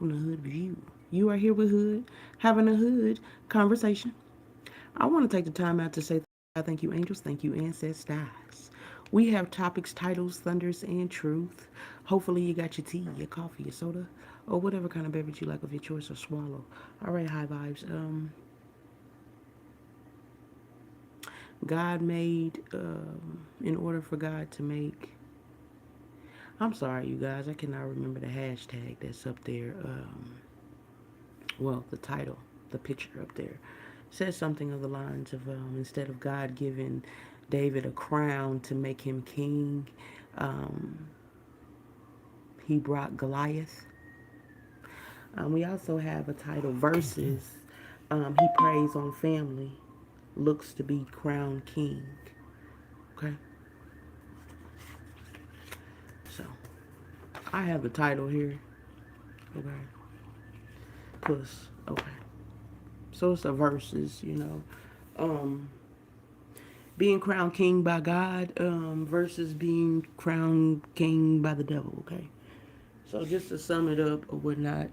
from the hood view. You are here with Hood, having a Hood conversation. I want to take the time out to say thank you, angels. Thank you, ancestors. We have topics, titles, thunders, and truth. Hopefully, you got your tea, your coffee, your soda, or whatever kind of beverage you like of your choice or swallow. All right, high vibes. God made, in order for God to make. I'm sorry, you guys. I cannot remember the hashtag that's up there. Well, the title, the picture up there, says something of the lines of instead of God giving David a crown to make him king, um, he brought Goliath. We also have a title, Verses. He preys on family, looks to be crowned king. Okay, so I have the title here. Okay, plus, okay. So it's a verses, being crowned king by God versus being crowned king by the devil. Okay, so just to sum it up or whatnot,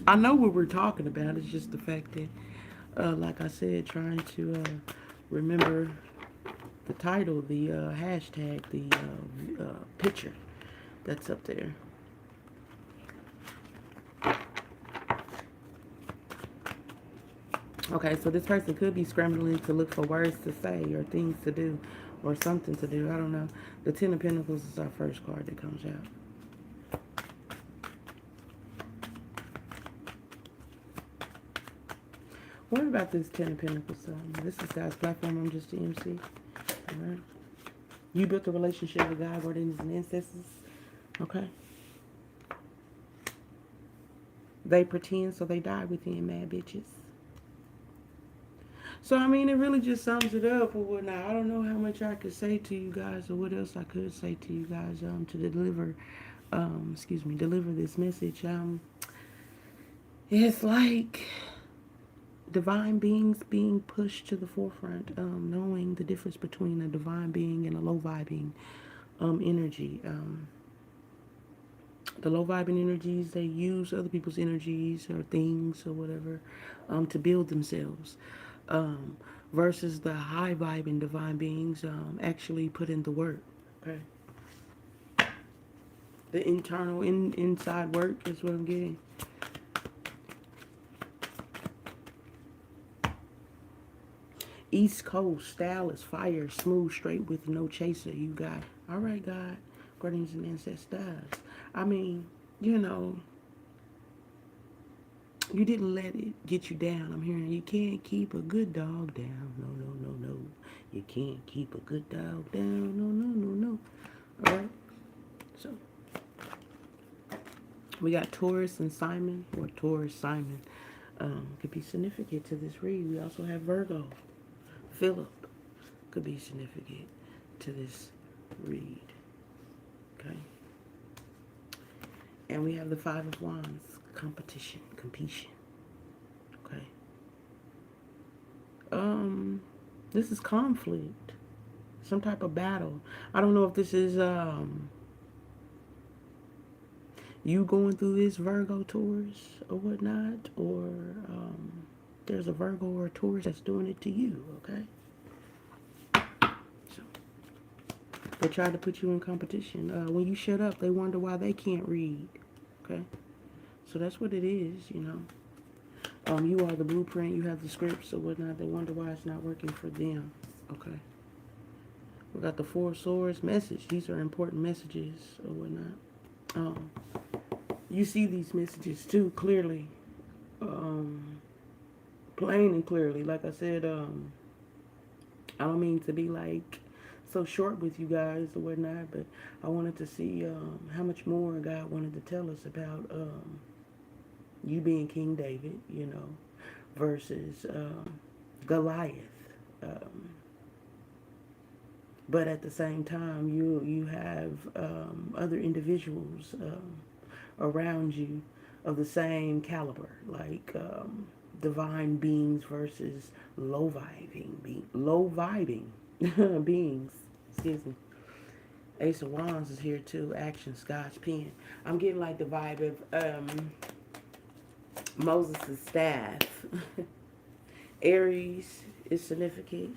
I know what we're talking about. It's just the fact that, like I said, trying to remember the title, the hashtag, the picture that's up there. Okay, so this person could be scrambling to look for words to say or things to do or something to do. I don't know. The Ten of Pentacles is our first card that comes out. What about this Ten of Pentacles? This is God's platform. I'm just the MC. All right. You built a relationship with God, guardians, and ancestors. Okay. They pretend so they die within, mad bitches. So, I mean, it really just sums it up or whatnot. I don't know how much I could say to you guys or what else I could say to you guys to deliver, deliver this message. It's like divine beings being pushed to the forefront, knowing the difference between a divine being and a low vibing energy. The low vibing energies, they use other people's energies or things or whatever to build themselves. Um, Versus the high vibing divine beings actually put in the work. Okay. The internal inside work is what I'm getting. East Coast style is fire, smooth, straight with no chaser. You got, all right, God, guardians and ancestors. I mean, you know, you didn't let it get you down. I'm hearing you can't keep a good dog down. No, no, no, no. You can't keep a good dog down. No, no, no, no. All right. So we got Taurus and Simon, or Taurus Simon. Could be significant to this read. We also have Virgo. Philip could be significant to this read. Okay. And we have the Five of Wands, competition, competition. Okay. This is conflict, some type of battle. I don't know if this is you going through this Virgo Taurus or whatnot, or there's a Virgo or a Taurus that's doing it to you. Okay. So they try to put you in competition. When you shut up, they wonder why they can't read. Okay. So that's what it is. You are the blueprint, you have the scripts or whatnot. They wonder why it's not working for them. Okay. We got the Four of Swords message. These are important messages or whatnot. You see these messages too clearly. Plain and clearly. Like I said, I don't mean to be like so short with you guys or whatnot, but I wanted to see how much more God wanted to tell us about you being King David, versus Goliath. But at the same time, you have other individuals around you of the same caliber, like divine beings versus low vibing beings. Excuse me. Ace of Wands is here too. Action, God's pen. I'm getting like the vibe of Moses' staff. Aries is significant.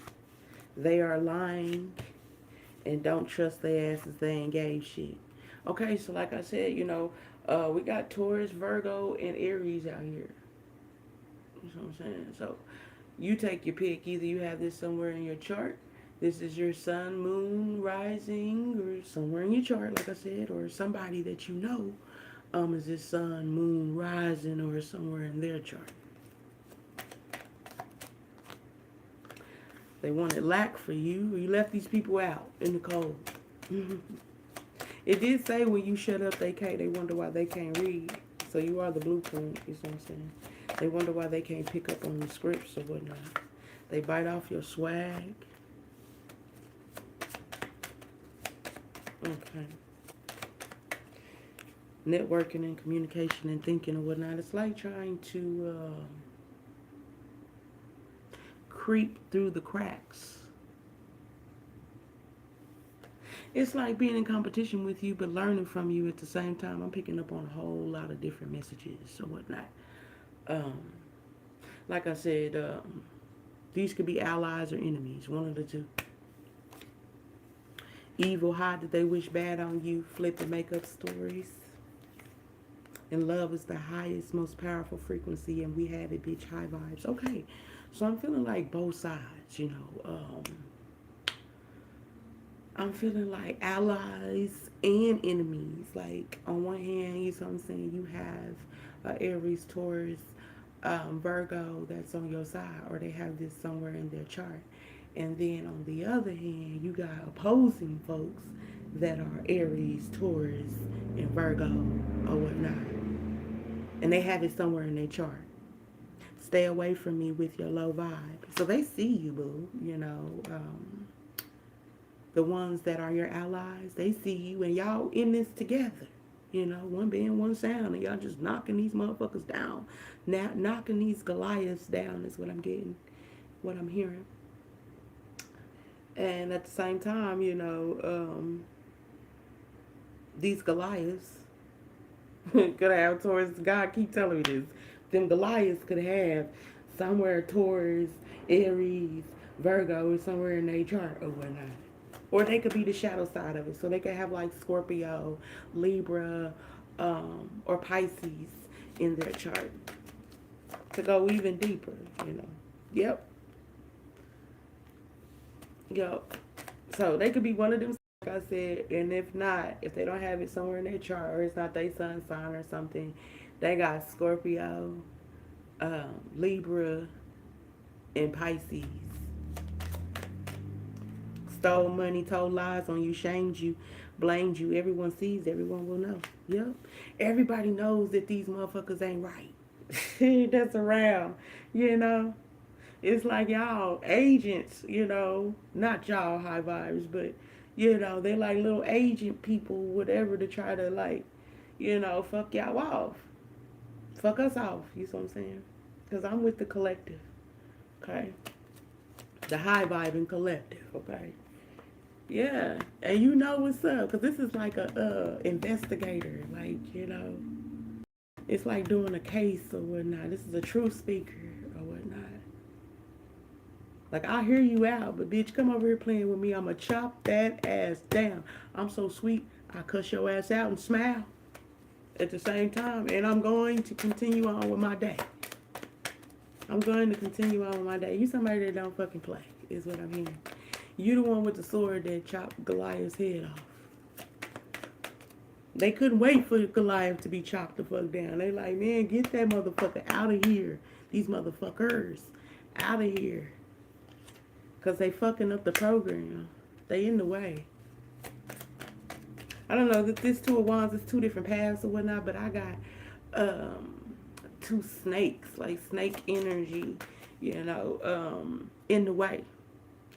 They are lying and don't trust their asses. They ain't gave shit. Okay, so like I said, you know, we got Taurus, Virgo, and Aries out here. You know what I'm saying? So you take your pick. Either you have this somewhere in your chart. This is your sun, moon, rising, or somewhere in your chart, like I said, or somebody that you know is this sun, moon, rising, or somewhere in their chart. They wanted lack for you, or you left these people out in the cold. It did say when you shut up, they wonder why they can't read. So you are the blueprint, you see what I'm saying? They wonder why they can't pick up on the scripts or whatnot. They bite off your swag. Okay. Networking and communication and thinking and whatnot. It's like trying to creep through the cracks. It's like being in competition with you, but learning from you at the same time. I'm picking up on a whole lot of different messages or whatnot. Like I said, these could be allies or enemies, one of the two. Evil, hide that they wish bad on you, flip and make up stories. And love is the highest, most powerful frequency, and we have it, bitch, high vibes. Okay, so I'm feeling like both sides, you know. I'm feeling like allies and enemies. Like, on one hand, you know what I'm saying, you have Aries, Taurus, Virgo that's on your side, or they have this somewhere in their chart. And then on the other hand, you got opposing folks that are Aries, Taurus, and Virgo or whatnot. And they have it somewhere in their chart. Stay away from me with your low vibe. So they see you, boo. You know, the ones that are your allies, they see you and y'all in this together. You know, one band, one sound, and y'all just knocking these motherfuckers down. Now, knocking these Goliaths down is what I'm getting, what I'm hearing. And at the same time, you know, these Goliaths could have Taurus. God keep telling me this. Them Goliaths could have somewhere Taurus, Aries, Virgo, or somewhere in their chart or whatnot. Or they could be the shadow side of it. So they could have like Scorpio, Libra, or Pisces in their chart. To go even deeper, you know. Yep. So they could be one of them, like I said, and if not, if they don't have it somewhere in their chart, or it's not their sun sign or something, they got Scorpio, Libra, and Pisces. Stole money, told lies on you, shamed you, blamed you. Everyone sees, everyone will know. Yep. Everybody knows that these motherfuckers ain't right. That's around, you know. It's like y'all agents, you know, not y'all high vibes, but, you know, they're like little agent people, whatever, to try to, like, you know, fuck y'all off. Fuck us off, you know what I'm saying? Because I'm with the collective, okay? The high vibe and collective, okay? Yeah, and you know what's up, because this is like a investigator, like, you know, it's like doing a case or whatnot. This is a truth speaker or whatnot. Like, I'll hear you out, but bitch, come over here playing with me. I'ma chop that ass down. I'm so sweet, I cuss your ass out and smile at the same time. And I'm going to continue on with my day. I'm going to continue on with my day. You somebody that don't fucking play, is what I'm hearing. You the one with the sword that chopped Goliath's head off. They couldn't wait for Goliath to be chopped the fuck down. They like, man, get that motherfucker out of here. These motherfuckers out of here. Because they fucking up the program. They in the way. I don't know, this Two of Wands is two different paths or whatnot, but I got two snakes, like snake energy, you know, in the way.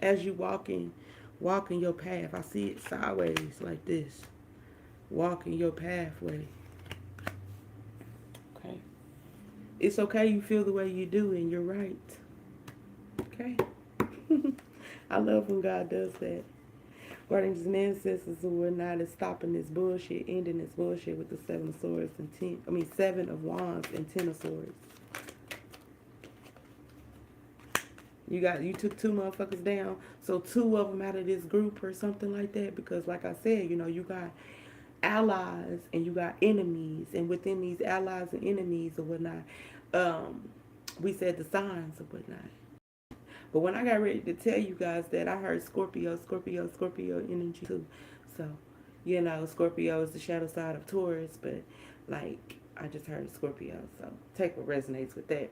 As you walking your path. I see it sideways like this. Walking your pathway. Okay. It's okay you feel the way you do, and you're right. Okay. I love when God does that. Guardians and ancestors or whatnot is stopping this bullshit, ending this bullshit with the Seven of Swords and Seven of Wands and Ten of Swords. You took two motherfuckers down, so two of them out of this group or something like that. Because like I said, you got allies and you got enemies, and within these allies and enemies or whatnot, we said the signs or whatnot. But when I got ready to tell you guys that, I heard Scorpio energy too. So, Scorpio is the shadow side of Taurus, but like I just heard Scorpio. So take what resonates with that.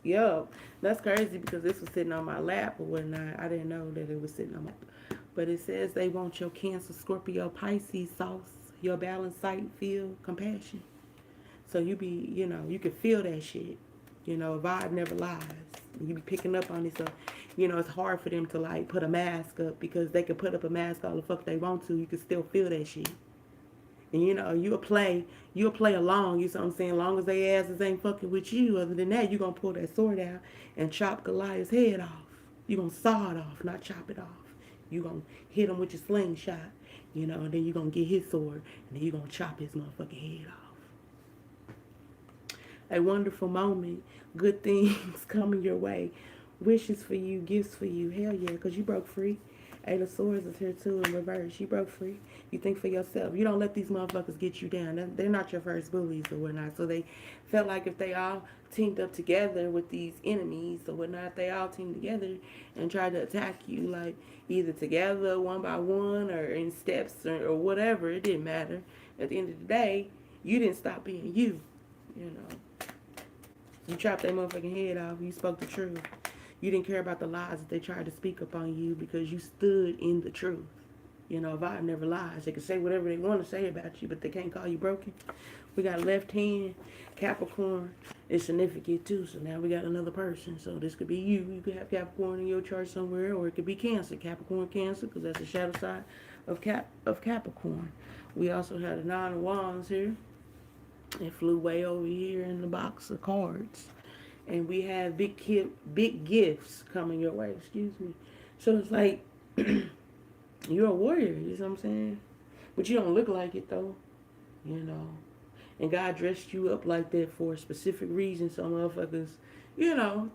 Yo, that's crazy because this was sitting on my lap or whatnot. I didn't know that it was sitting on my lap. But it says they want your Cancer, Scorpio, Pisces sauce, your balanced sight, feel, compassion. So you can feel that shit. Vibe never lies. You be picking up on it, so it's hard for them to like put a mask up because they can put up a mask all the fuck they want to. You can still feel that shit. And you'll play along, you know what I'm saying? As long as they asses ain't fucking with you, other than that, you're gonna pull that sword out and chop Goliath's head off. You're gonna saw it off, not chop it off. You're gonna hit him with your slingshot, and then you're gonna get his sword, and then you're gonna chop his motherfucking head off. A wonderful moment, good things coming your way, wishes for you, gifts for you, hell yeah, because you broke free. Eight of Swords is here too in reverse. You broke free. You think for yourself. You don't let these motherfuckers get you down. They're not your first bullies or whatnot. So they felt like if they all teamed up together with these enemies or whatnot, they all teamed together and tried to attack you, like either together, one by one, or in steps or whatever. It didn't matter. At the end of the day, you didn't stop being you. You chopped that motherfucking head off. You spoke the truth. You didn't care about the lies that they tried to speak upon you because you stood in the truth. Vibe never lies. They can say whatever they want to say about you, but they can't call you broken. We got left hand, Capricorn. It's significant too, so now we got another person. So this could be you. You could have Capricorn in your chart somewhere, or it could be Cancer. Capricorn, Cancer, because that's the shadow side of Capricorn. We also had a Nine of Wands here. It flew way over here in the box of cards. And we have big gifts coming your way. Excuse me. So it's like you're a warrior. You know what I'm saying? But you don't look like it though. And God dressed you up like that for a specific reason. Some motherfuckers,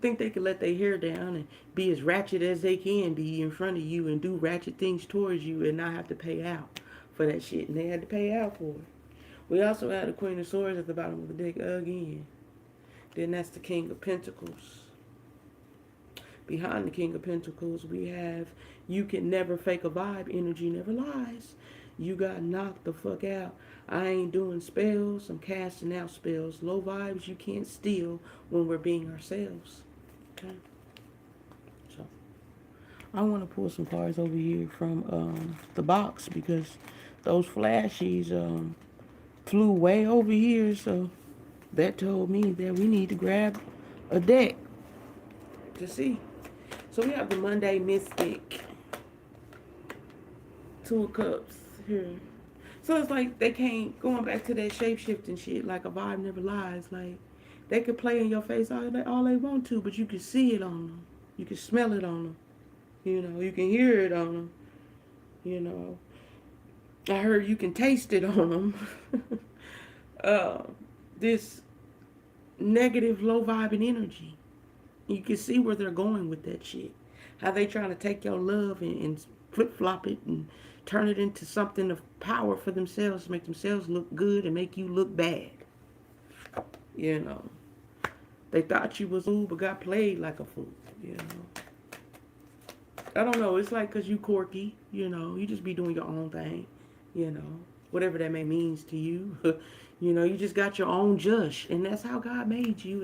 think they can let their hair down and be as ratchet as they can be in front of you and do ratchet things towards you and not have to pay out for that shit. And they had to pay out for it. We also had the Queen of Swords at the bottom of the deck again. Then that's the King of Pentacles. Behind the King of Pentacles, we have you can never fake a vibe. Energy never lies. You got knocked the fuck out. I ain't doing spells. I'm casting out spells. Low vibes you can't steal when we're being ourselves. Okay? So, I want to pull some cards over here from the box because those flashies flew way over here, so that told me that we need to grab a deck to see. So we have the Monday Mystic, Two of Cups here. So it's like they can't, going back to that shape-shifting shit, like a vibe never lies. Like, they could play in your face all they want to, but you can see it on them. You can smell it on them. You can hear it on them. I heard you can taste it on them. This negative, low vibing energy. You can see where they're going with that shit. How they trying to take your love and flip-flop it and turn it into something of power for themselves, to make themselves look good and make you look bad. They thought you was a fool but got played like a fool. I don't know. It's like because you quirky, you just be doing your own thing, whatever that may means to you. You just got your own jush, and that's how God made you.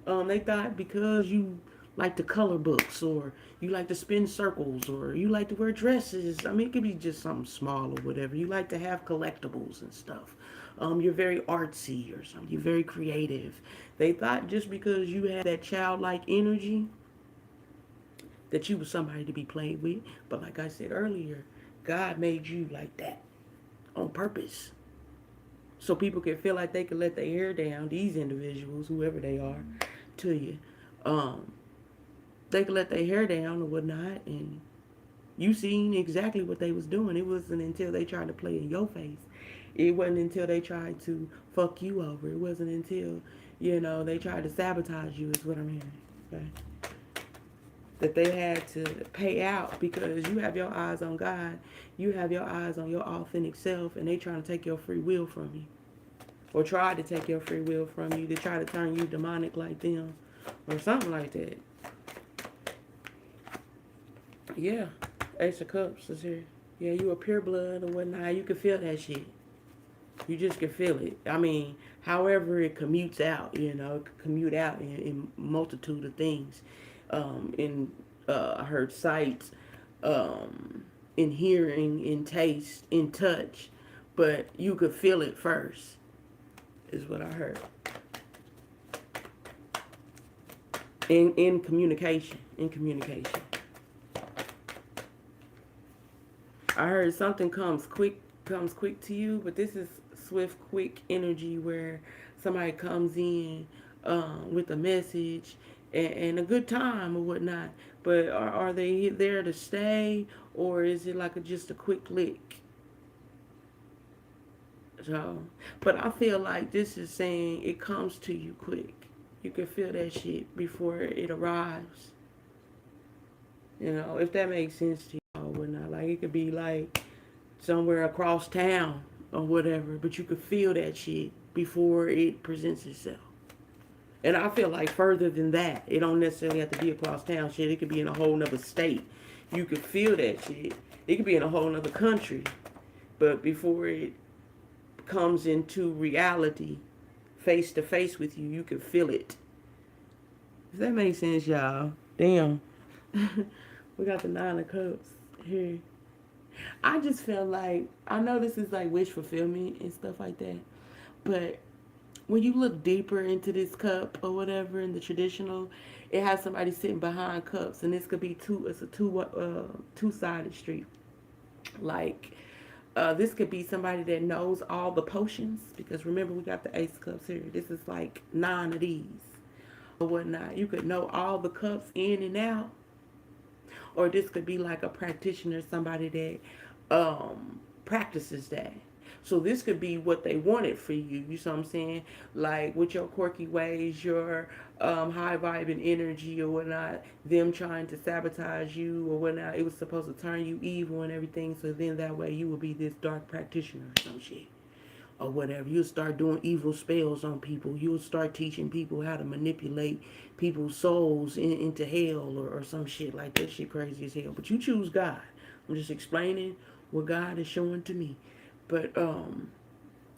And they thought because you like to color books, or you like to spin circles, or you like to wear dresses. I mean, it could be just something small or whatever. You like to have collectibles and stuff. You're very artsy or something. You're very creative. They thought just because you had that childlike energy that you was somebody to be played with. But like I said earlier, God made you like that on purpose. So people can feel like they can let their hair down, these individuals, whoever they are, to you. They can let their hair down or whatnot and You seen exactly what they was doing. It wasn't until they tried to play in your face. It wasn't until they tried to fuck you over. It wasn't until, they tried to sabotage you is what I'm hearing. Okay? That they had to pay out because you have your eyes on God. You have your eyes on your authentic self, and they trying to take your free will from you. Or try to take your free will from you. To try to turn you demonic like them. Or something like that. Yeah. Ace of Cups is here. Yeah, you a pure blood or whatnot. You can feel that shit. You just can feel it. I mean, however it commutes out, it can commute out in multitude of things. I heard sight, in hearing, in taste, in touch, but you could feel it first, is what I heard. In communication, I heard something comes quick to you, but this is swift, quick energy where somebody comes in with a message and a good time or whatnot. But are they there to stay, or is it like just a quick lick? So, but I feel like this is saying it comes to you quick. You can feel that shit before it arrives. If that makes sense to you or whatnot. Like it could be like somewhere across town or whatever, but you could feel that shit before it presents itself. And I feel like further than that, it don't necessarily have to be across town shit. It could be in a whole nother state. You could feel that shit. It could be in a whole nother country. But before it comes into reality, face to face with you, you can feel it. If that makes sense, y'all. Damn. We got the 9 of Cups here. I just feel like, I know this is like wish fulfillment and stuff like that, but when you look deeper into this cup or whatever in the traditional, it has somebody sitting behind cups, and this could be it's a two-sided street. Like, this could be somebody that knows all the potions, because remember we got the Ace of Cups here. This is like 9 of these or whatnot. You could know all the cups in and out, or this could be like a practitioner, somebody that practices that. So this could be what they wanted for you. You see what I'm saying? Like with your quirky ways, your high vibing energy or whatnot, them trying to sabotage you or whatnot. It was supposed to turn you evil and everything. So then that way you would be this dark practitioner or some shit. Or whatever. You'll start doing evil spells on people. You'll start teaching people how to manipulate people's souls into hell or some shit like that. Shit crazy as hell. But you choose God. I'm just explaining what God is showing to me. But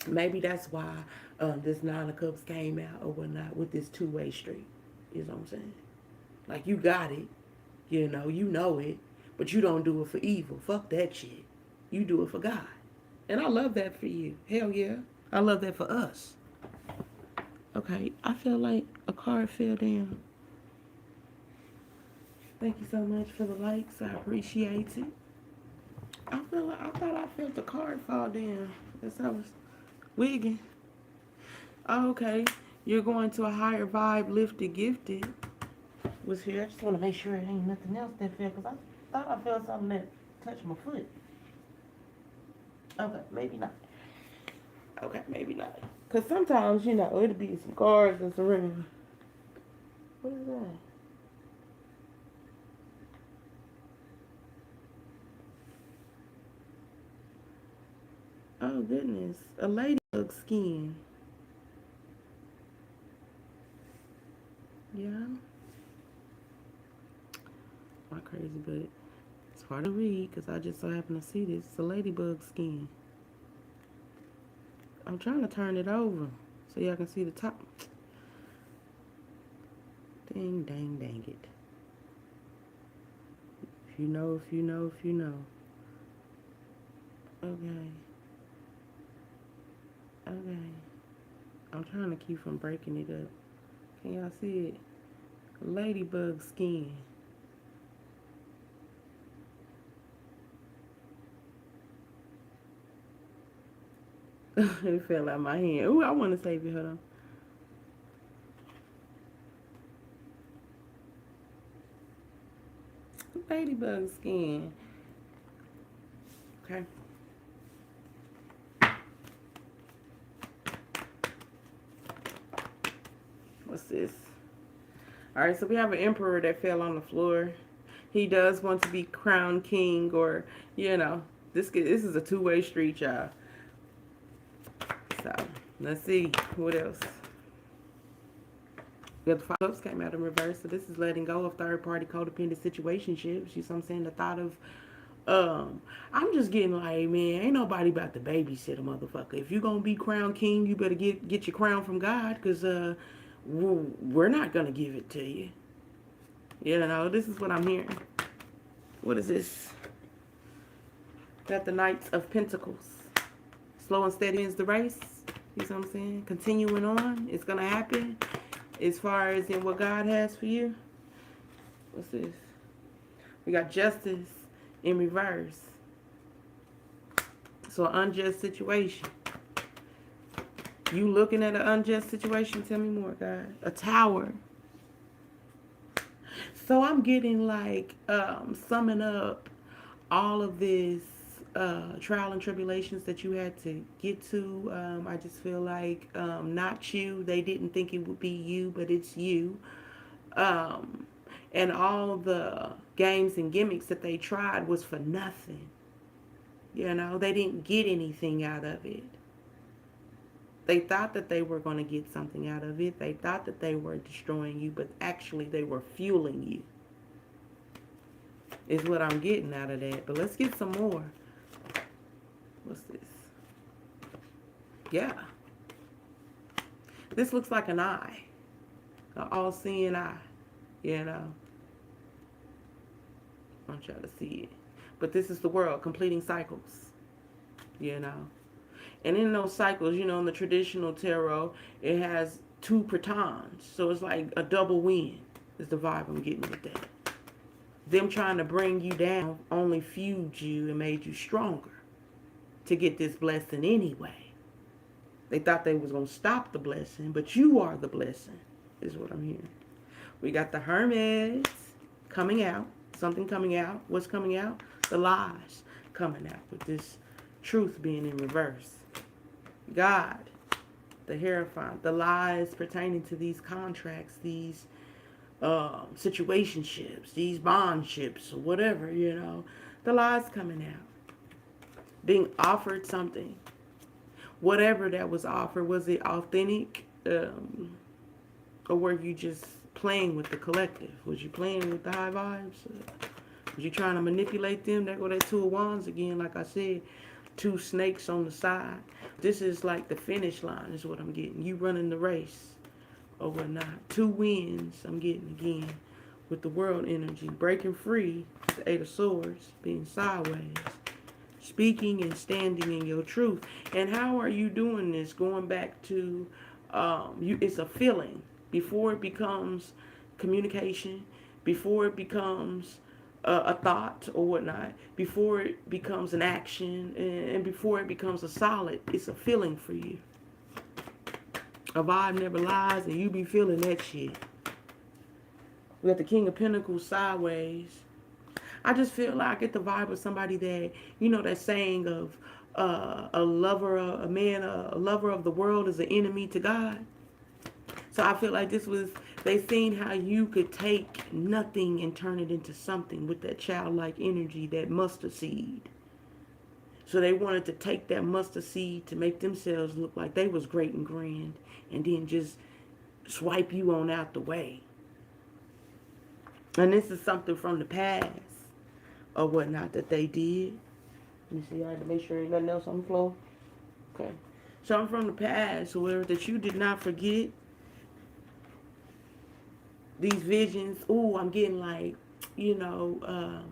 maybe that's why this 9 of Cups came out or whatnot with this two-way street. You know what I'm saying? Like you got it. You know it. But you don't do it for evil. Fuck that shit. You do it for God. And I love that for you. Hell yeah. I love that for us. Okay, I feel like a card fell down. Thank you so much for the likes. I appreciate it. I thought I felt the card fall down as I was wigging. Oh, okay. You're going to a higher vibe, lifted, gifted. Was here. I just want to make sure it ain't nothing else that fell, because I thought I felt something that touched my foot. Okay, maybe not. Okay, maybe not. Because sometimes, it'll be some cards and some rings. What is that? Oh, goodness. A ladybug skin. Yeah. Not crazy, but it's hard to read because I just so happen to see this. It's a ladybug skin. I'm trying to turn it over so y'all can see the top. Dang, dang, dang it. If you know, if you know, if you know. Okay. Okay. I'm trying to keep from breaking it up. Can y'all see it? Ladybug skin. It fell out my hand. Ooh, I want to save it. Hold on. Ladybug skin. Okay. What's this? All right, so we have an emperor that fell on the floor. He does want to be crowned king, or this is a two-way street, y'all. So let's see what else. We got the Five Cups came out in reverse, so this is letting go of third-party codependent situationships. You know what I'm saying? The thought of I'm just getting like, man, ain't nobody about to babysit a motherfucker. If you gonna be crowned king, you better get your crown from God, because we're not gonna give it to you. You know, this is what I'm hearing. What is this? Got the Knights of Pentacles. Slow and steady wins the race. You know what I'm saying? Continuing on. It's gonna happen. As far as in what God has for you. What's this? We got Justice in reverse. So an unjust situation. You looking at an unjust situation? Tell me more, God. A Tower. So I'm getting like summing up all of this trial and tribulations that you had to get to. I just feel like not you. They didn't think it would be you, but it's you. And all the games and gimmicks that they tried was for nothing. You know, they didn't get anything out of it. They thought that they were going to get something out of it. They thought that they were destroying you, but actually they were fueling you. Is what I'm getting out of that. But let's get some more. What's this? Yeah. This looks like an eye. An all-seeing eye. You know. I want y'all to see it. But this is the world completing cycles. You know. And in those cycles, you know, in the traditional tarot, it has two protons. So it's like a double win is the vibe I'm getting with that. Them trying to bring you down only fueled you and made you stronger to get this blessing anyway. They thought they was going to stop the blessing, but you are the blessing, is what I'm hearing. We got the Hermes coming out. Something coming out. What's coming out? The lies coming out with this truth being in reverse. God, the Hierophant, the lies pertaining to these contracts, these situationships, these bondships, or whatever, you know. The lies coming out. Being offered something. Whatever that was offered, was it authentic? Or were you just playing with the collective? Was you playing with the high vibes? Was you trying to manipulate them? There go that Two of Wands again, like I said. Two snakes on the side. This is like the finish line is what I'm getting. You running the race or whatnot. Two wins I'm getting again with the world energy. Breaking free, the Eight of Swords, being sideways. Speaking and standing in your truth. And how are you doing this? Going back to, it's a feeling. Before it becomes communication, before it becomes a thought or whatnot, before it becomes an action, and before it becomes a solid, it's a feeling for you. A vibe never lies, and you be feeling that shit. We got the King of Pentacles sideways. I just feel like I get the vibe of somebody that, you know, that saying of a lover of the world is an enemy to God. So I feel like this was, they seen how you could take nothing and turn it into something with that childlike energy, that mustard seed. So they wanted to take that mustard seed to make themselves look like they was great and grand, and then just swipe you on out the way. And this is something from the past or whatnot that they did. Let me see, I had to make sure ain't nothing else on the floor. Okay. Something from the past, where that you did not forget. These visions, ooh, I'm getting like, you know,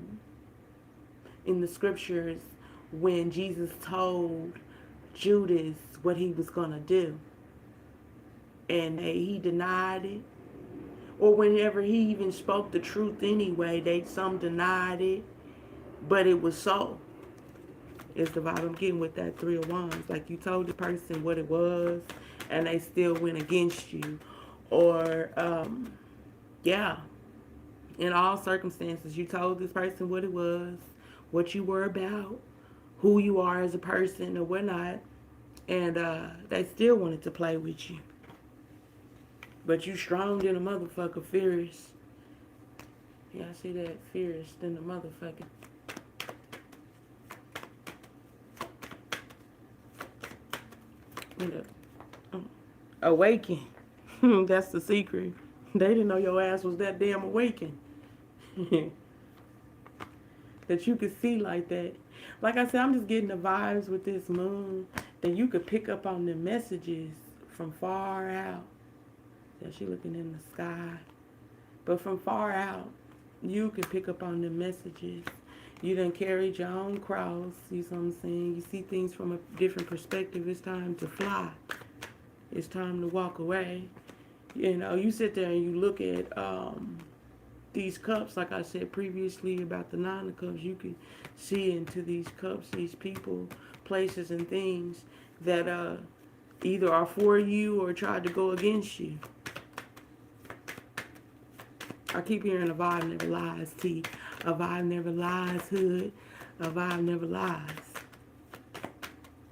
in the scriptures when Jesus told Judas what he was going to do. And he denied it. Or whenever he even spoke the truth anyway, some denied it. But it was so. Is the vibe I'm getting with that Three of Wands. Like you told the person what it was, and they still went against you. Or, yeah, in all circumstances, you told this person what it was, what you were about, who you are as a person or whatnot, and they still wanted to play with you. But you strong than a motherfucker, fierce. Yeah, I see that, fierce than a motherfucker. You know, awaken. That's the secret. They didn't know your ass was that damn awakened. That you could see like that. Like I said, I'm just getting the vibes with this moon that you could pick up on the messages from far out. Yeah, she looking in the sky. But from far out, you can pick up on the messages. You done carried your own cross. You see what I'm saying? You see things from a different perspective. It's time to fly. It's time to walk away. You know, you sit there and you look at these cups, like I said previously about the 9 of cups. You can see into these cups, these people, places, and things that either are for you or tried to go against you. I keep hearing a vibe never lies, T. A vibe never lies, hood. A vibe never lies.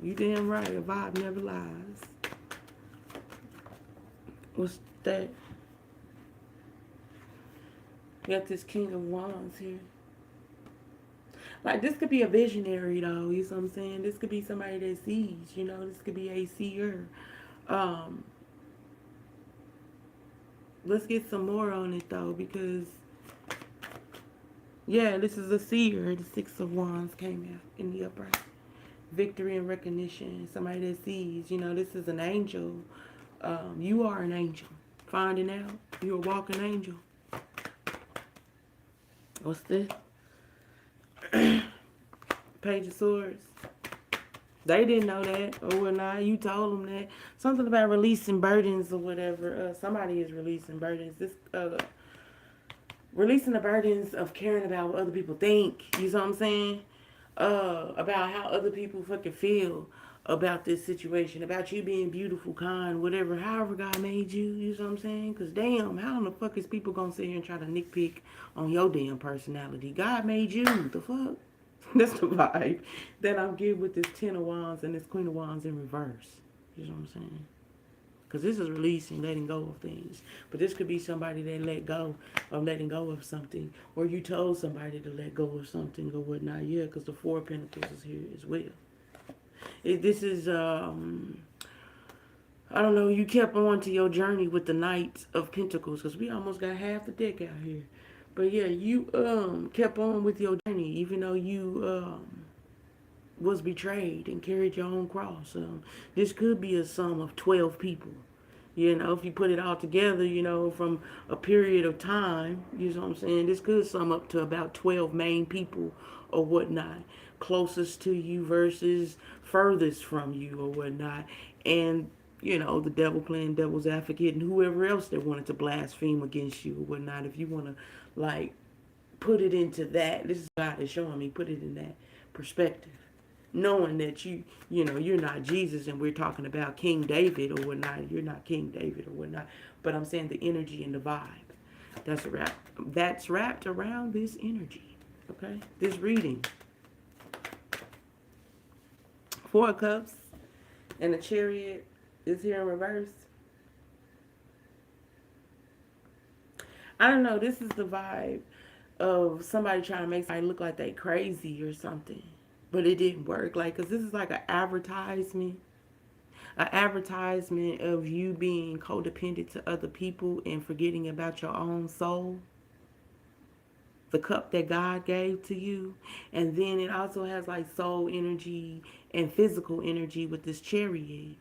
You damn right, a vibe never lies. What's that? You got this King of Wands here. Like, this could be a visionary, though. You know what I'm saying? This could be somebody that sees, you know. This could be a seer. Let's get some more on it, though, because, yeah, this is a seer. The 6 of Wands came out in the upright. Victory and recognition. Somebody that sees, you know, this is an angel. You are an angel. Finding out you're a walking angel. What's this? Page of Swords. They didn't know that or whatnot. You told them that. Something about releasing burdens or whatever. Somebody is releasing burdens. This releasing the burdens of caring about what other people think. You know what I'm saying? About how other people fucking feel about this situation, about you being beautiful, kind, whatever, however God made you, you know what I'm saying? Because damn, how in the fuck is people gonna sit here and try to nitpick on your damn personality? God made you, the fuck? That's the vibe that I'm getting with this 10 of Wands and this Queen of Wands in reverse. You know what I'm saying? Because this is releasing, letting go of things. But this could be somebody that let go of letting go of something. Or you told somebody to let go of something or whatnot. Yeah, because the 4 of Pentacles is here as well. This is, I don't know, you kept on to your journey with the Knight of Pentacles. Because we almost got half the deck out here. But yeah, you kept on with your journey. Even though you was betrayed and carried your own cross. This could be a sum of 12 people. You know, if you put it all together, you know, from a period of time, you know what I'm saying? This could sum up to about 12 main people or whatnot. Closest to you versus furthest from you or whatnot. And, you know, the devil playing devil's advocate and whoever else that wanted to blaspheme against you or whatnot. If you want to, like, put it into that, this is God is showing me, put it in that perspective. Knowing that you know, you're not Jesus and we're talking about King David or whatnot. You're not King David or whatnot. But I'm saying the energy and the vibe. That's wrapped around this energy. Okay? This reading. 4 of Cups and the Chariot is here in reverse. I don't know. This is the vibe of somebody trying to make somebody look like they crazy or something. But it didn't work. Like, because this is like an advertisement. An advertisement of you being codependent to other people and forgetting about your own soul. The cup that God gave to you. And then it also has like soul energy and physical energy with this Chariot.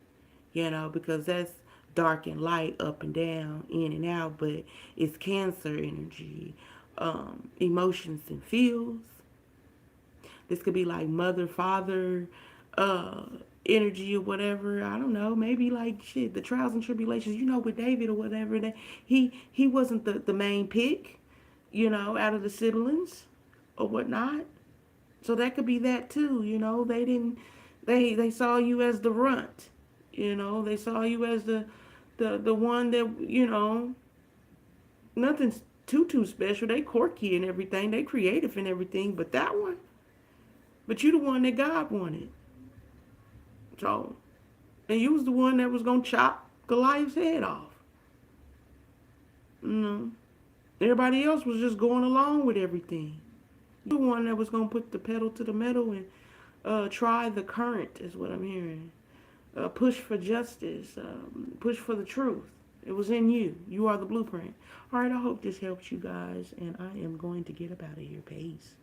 You know, because that's dark and light, up and down, in and out. But it's Cancer energy. Emotions and feels. This could be like mother, father, energy or whatever. I don't know. Maybe like shit, the trials and tribulations, you know, with David or whatever, that he wasn't the main pick, you know, out of the siblings or whatnot. So that could be that too, you know. They saw you as the runt. You know, they saw you as the one that, you know, nothing's too special. They quirky and everything. They creative and everything, but that one, But you the one that God wanted. So, and you was the one that was going to chop Goliath's head off. You know, everybody else was just going along with everything. You the one that was going to put the pedal to the metal and try the current, is what I'm hearing. Push for justice, push for the truth. It was in you. You are the blueprint. All right, I hope this helps you guys, and I am going to get up out of here. Peace.